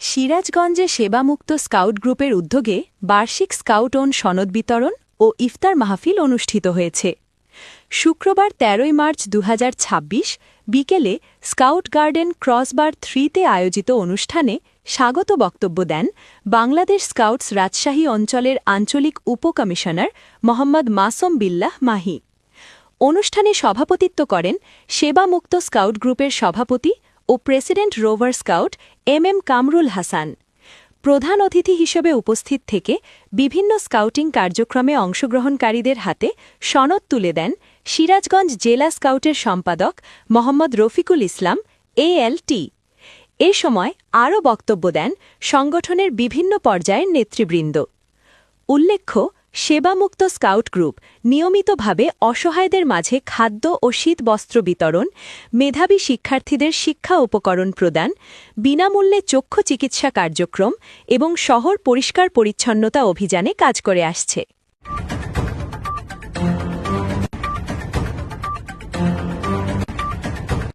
সিরাজগঞ্জে সেবামুক্ত স্কাউট গ্রুপের উদ্যোগে বার্ষিক স্কাউট ওন সনদ বিতরণ ও ইফতার মাহফিল অনুষ্ঠিত হয়েছে। শুক্রবার ১৩ মার্চ ২০২৬ বিকেলে স্কাউট গার্ডেন ক্রসবার 3-তে আয়োজিত অনুষ্ঠানে স্বাগত বক্তব্য দেন বাংলাদেশ স্কাউটস রাজশাহী অঞ্চলের আঞ্চলিক উপকমিশনার মোহাম্মদ মাসুম বিল্লাহ মাহি। অনুষ্ঠানে সভাপতিত্ব করেন সেবামুক্ত স্কাউট গ্রুপের সভাপতি ও president rover scout M Kamrul Hasan. প্রধান অতিথি হিসেবে উপস্থিত থেকে বিভিন্ন স্কাউটিং কার্যক্রমে অংশগ্রহণকারীদের হাতে সনদ তুলে দেন সিরাজগঞ্জ জেলা স্কাউটের সম্পাদক মোহাম্মদ রফিকুল ইসলাম ALT। এ সময় আরও বক্তব্য দেন সংগঠনের বিভিন্ন পর্যায়ের নেতৃবৃন্দ। উল্লেখ্য, সেবামুক্ত স্কাউট গ্রুপ নিয়মিতভাবে অসহায়দের মাঝে খাদ্য ও শীতবস্ত্র বিতরণ, মেধাবী শিক্ষার্থীদের শিক্ষা উপকরণ প্রদান, বিনামূল্যে চক্ষু চিকিৎসা কার্যক্রম এবং শহর পরিষ্কার পরিচ্ছন্নতা অভিযানে কাজ করে আসছে।